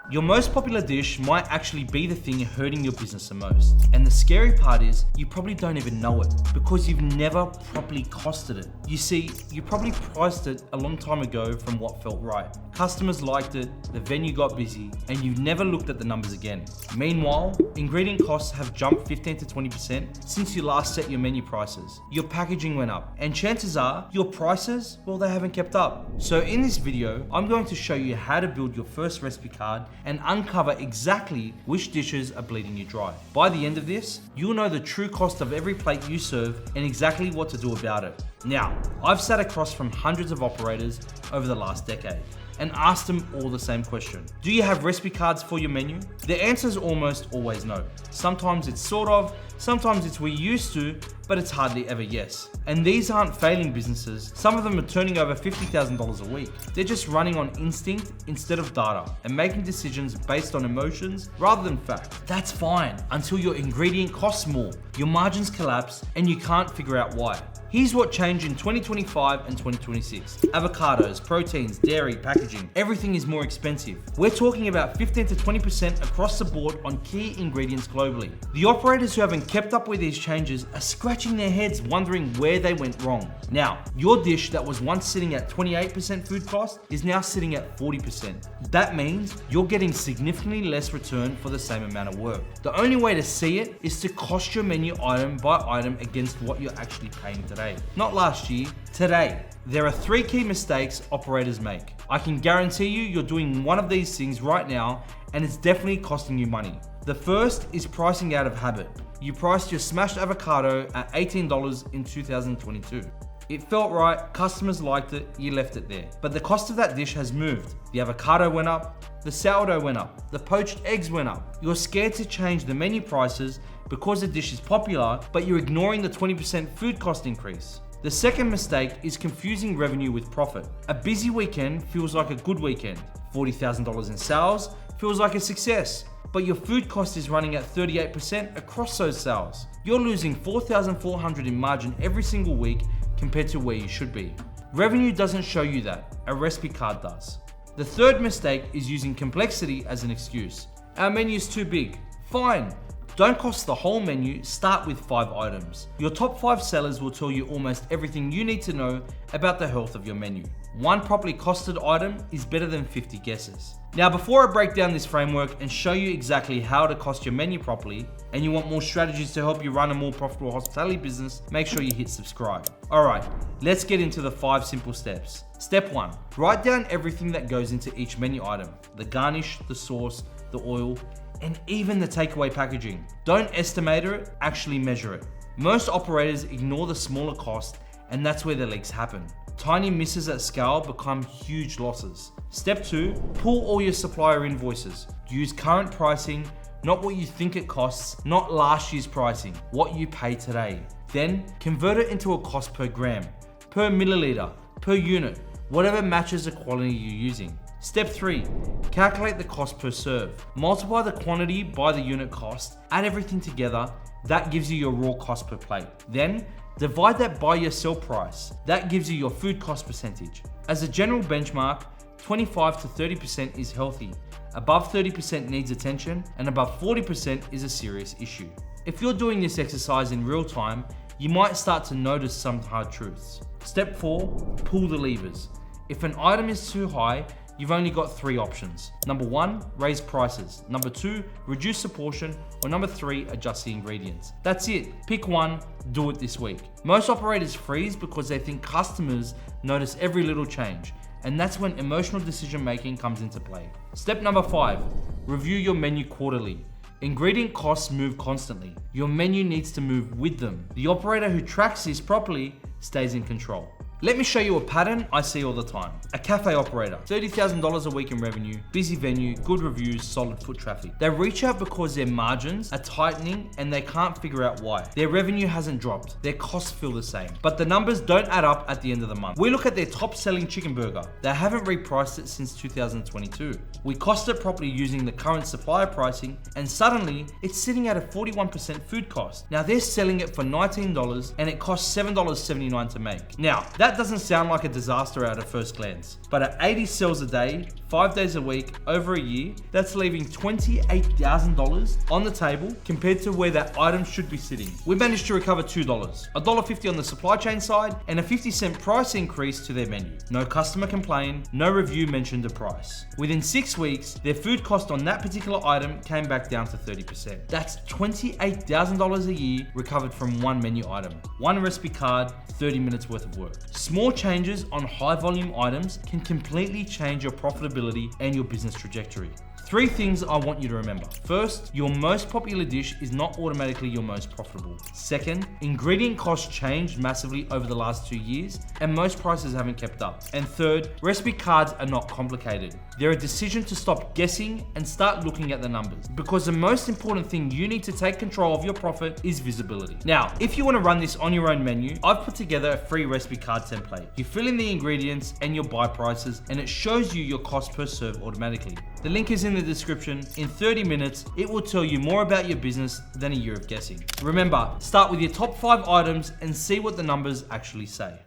Your most popular dish might actually be the thing hurting your business the most. And the scary part is, you probably don't even know it because you've never properly costed it. You see, you probably priced it a long time ago from what felt right. Customers liked it, the venue got busy, and you've never looked at the numbers again. Meanwhile, ingredient costs have jumped 15 to 20% since you last set your menu prices. Your packaging went up, and chances are, your prices, well, they haven't kept up. So in this video, I'm going to show you how to build your first recipe card and uncover exactly which dishes are bleeding you dry. By the end of this, you'll know the true cost of every plate you serve and exactly what to do about it. Now, I've sat across from hundreds of operators over the last decade and asked them all the same question. Do you have recipe cards for your menu? The answer is almost always no. Sometimes it's sort of, sometimes it's we used to, but it's hardly ever yes. And these aren't failing businesses. Some of them are turning over $50,000 a week. They're just running on instinct instead of data and making decisions based on emotions rather than fact. That's fine until your ingredient costs more, your margins collapse, and you can't figure out why. Here's what changed in 2025 and 2026. Avocados, proteins, dairy, packaging, everything is more expensive. We're talking about 15 to 20% across the board on key ingredients globally. The operators who haven't kept up with these changes are scratching their heads wondering where they went wrong. Now, your dish that was once sitting at 28% food cost is now sitting at 40%. That means you're getting significantly less return for the same amount of work. The only way to see it is to cost your menu item by item against what you're actually paying today. Not last year, today. There are 3 key mistakes operators make. I can guarantee you're doing one of these things right now, and it's definitely costing you money. The first is pricing out of habit. You priced your smashed avocado at $18 in 2022. It felt right, customers liked it, you left it there. But the cost of that dish has moved. The avocado went up, the sourdough went up, the poached eggs went up. You're scared to change the menu prices because the dish is popular, but you're ignoring the 20% food cost increase. The second mistake is confusing revenue with profit. A busy weekend feels like a good weekend. $40,000 in sales feels like a success, but your food cost is running at 38% across those sales. You're losing $4,400 in margin every single week compared to where you should be. Revenue doesn't show you that, a recipe card does. The third mistake is using complexity as an excuse. Our menu is too big. Fine. Don't cost the whole menu, start with 5 items. Your top 5 sellers will tell you almost everything you need to know about the health of your menu. One properly costed item is better than 50 guesses. Now, before I break down this framework and show you exactly how to cost your menu properly, and you want more strategies to help you run a more profitable hospitality business, make sure you hit subscribe. Alright, let's get into the 5 simple steps. Step 1, write down everything that goes into each menu item. The garnish, the sauce, the oil, and even the takeaway packaging. Don't estimate it, actually measure it. Most operators ignore the smaller cost, and that's where the leaks happen. Tiny misses at scale become huge losses. Step 2, pull all your supplier invoices. Use current pricing, not what you think it costs, not last year's pricing, what you pay today. Then convert it into a cost per gram, per milliliter, per unit, whatever matches the quality you're using. Step 3, calculate the cost per serve. Multiply the quantity by the unit cost, add everything together, that gives you your raw cost per plate. Then, divide that by your sell price. That gives you your food cost percentage. As a general benchmark, 25 to 30% is healthy. Above 30% needs attention, and above 40% is a serious issue. If you're doing this exercise in real time, you might start to notice some hard truths. Step 4, pull the levers. If an item is too high, you've only got 3 options. Number 1, raise prices. Number 2, reduce the portion. Or number 3, adjust the ingredients. That's it. Pick one, do it this week. Most operators freeze because they think customers notice every little change. And that's when emotional decision making comes into play. Step number 5, review your menu quarterly. Ingredient costs move constantly. Your menu needs to move with them. The operator who tracks this properly stays in control. Let me show you a pattern I see all the time. A cafe operator, $30,000 a week in revenue, busy venue, good reviews, solid foot traffic. They reach out because their margins are tightening and they can't figure out why. Their revenue hasn't dropped, their costs feel the same, but the numbers don't add up at the end of the month. We look at their top selling chicken burger. They haven't repriced it since 2022. We cost it properly using the current supplier pricing, and suddenly it's sitting at a 41% food cost. Now they're selling it for $19 and it costs $7.79 to make. Now, That doesn't sound like a disaster at a first glance, but at 80 sales a day, 5 days a week, over a year, that's leaving $28,000 on the table compared to where that item should be sitting. We managed to recover $2, $1.50 on the supply chain side, and a 50-cent price increase to their menu. No customer complained, no review mentioned the price. Within 6 weeks, their food cost on that particular item came back down to 30%. That's $28,000 a year recovered from one menu item. One recipe card, 30 minutes worth of work. Small changes on high volume items can completely change your profitability and your business trajectory. 3 things I want you to remember. First, your most popular dish is not automatically your most profitable. Second, ingredient costs changed massively over the last 2 years, and most prices haven't kept up. And third, recipe cards are not complicated. They're a decision to stop guessing and start looking at the numbers, because the most important thing you need to take control of your profit is visibility. Now, if you want to run this on your own menu, I've put together a free recipe card template. You fill in the ingredients and your buy prices, and it shows you your cost per serve automatically. The link is in the description. In 30 minutes, it will tell you more about your business than a year of guessing. Remember, start with your top 5 items and see what the numbers actually say.